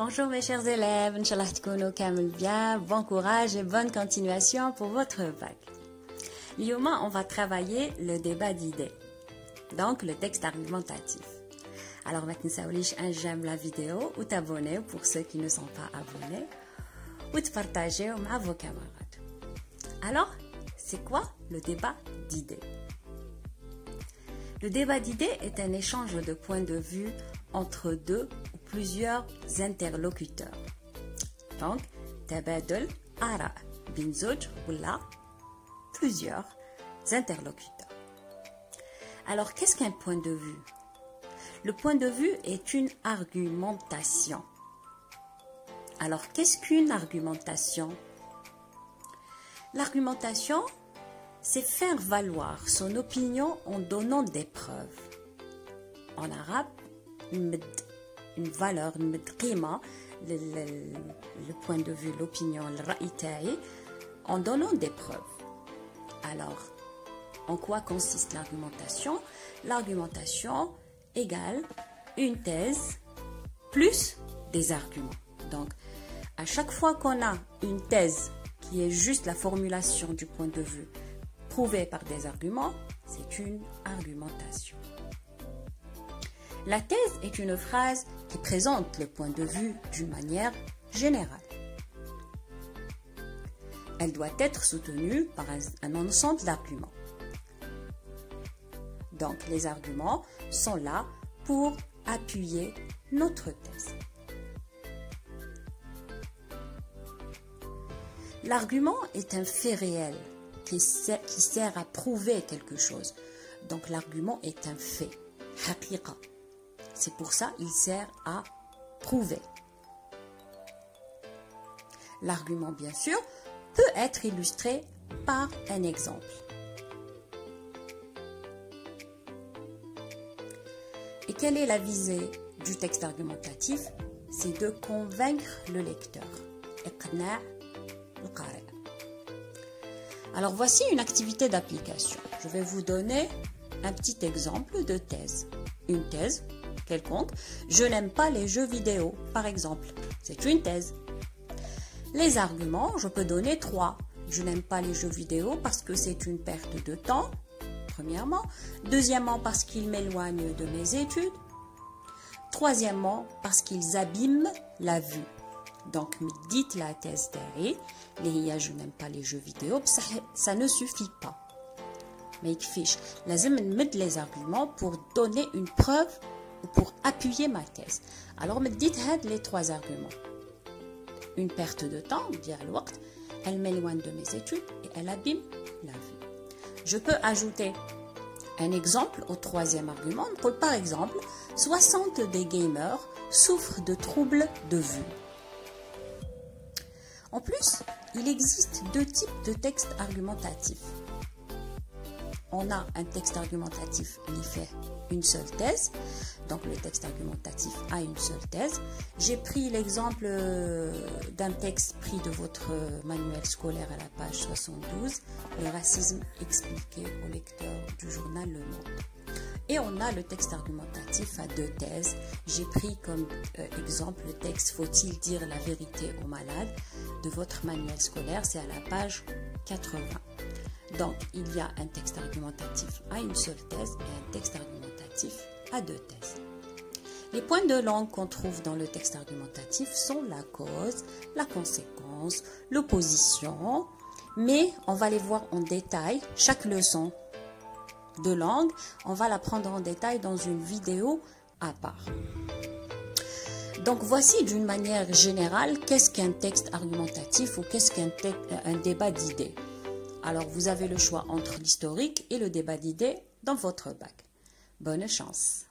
Bonjour mes chers élèves, Inch'Allah تكونوا كامل bien, bon courage et bonne continuation pour votre bac. Lyoma, on va travailler le débat d'idées, donc le texte argumentatif. Alors maintenant, ça oblige un j'aime la vidéo ou t'abonner pour ceux qui ne sont pas abonnés ou de partager avec vos camarades. Alors, c'est quoi le débat d'idées? Le débat d'idées est un échange de points de vue entre deux ou plusieurs interlocuteurs. Donc, تبادل آراء بين زوج ولا plusieurs interlocuteurs. Alors, qu'est-ce qu'un point de vue? Le point de vue est une argumentation. Alors, qu'est-ce qu'une argumentation? L'argumentation, c'est faire valoir son opinion en donnant des preuves. En arabe, une valeur, le point de vue, l'opinion, le ra'y ta'i, en donnant des preuves. Alors, en quoi consiste l'argumentation? L'argumentation égale une thèse plus des arguments. Donc, à chaque fois qu'on a une thèse qui est juste la formulation du point de vue prouvé par des arguments, c'est une argumentation. La thèse est une phrase qui présente le point de vue d'une manière générale. Elle doit être soutenue par un ensemble d'arguments. Donc, les arguments sont là pour appuyer notre thèse. L'argument est un fait réel qui sert à prouver quelque chose. Donc, l'argument est un fait. Haqiqa. C'est pour ça qu'il sert à prouver. L'argument, bien sûr, peut être illustré par un exemple. Et quelle est la visée du texte argumentatif? C'est de convaincre le lecteur. Alors voici une activité d'application. Je vais vous donner un petit exemple de thèse. Une thèse quelconque. Je n'aime pas les jeux vidéo, par exemple. C'est une thèse. Les arguments, je peux donner 3. Je n'aime pas les jeux vidéo parce que c'est une perte de temps, premièrement. Deuxièmement, parce qu'ils m'éloignent de mes études. Troisièmement, parce qu'ils abîment la vue. Donc, dites la thèse derrière. Je n'aime pas les jeux vidéo, ça ne suffit pas. Mais il fiche. Lazim mettre les arguments pour donner une preuve ou pour appuyer ma thèse. Alors, dites les 3 arguments. Une perte de temps, elle m'éloigne de mes études et elle abîme la vue. Je peux ajouter un exemple au 3e argument. Par exemple, 60 des gamers souffrent de troubles de vue. En plus, il existe 2 types de textes argumentatifs. On a un texte argumentatif qui fait une seule thèse. Donc, le texte argumentatif a une seule thèse. J'ai pris l'exemple d'un texte pris de votre manuel scolaire à la page 72, le racisme expliqué au lecteur du journal Le Monde. Et on a le texte argumentatif à 2 thèses. J'ai pris comme exemple le texte « Faut-il dire la vérité aux malades ?» de votre manuel scolaire, c'est à la page 80. Donc, il y a un texte argumentatif à une seule thèse et un texte argumentatif à 2 thèses. Les points de langue qu'on trouve dans le texte argumentatif sont la cause, la conséquence, l'opposition, mais on va les voir en détail. Chaque leçon de langue, on va la prendre en détail dans une vidéo à part. Donc voici d'une manière générale qu'est-ce qu'un texte argumentatif ou qu'est-ce qu'un débat d'idées. Alors vous avez le choix entre l'historique et le débat d'idées dans votre bac. Bonne chance!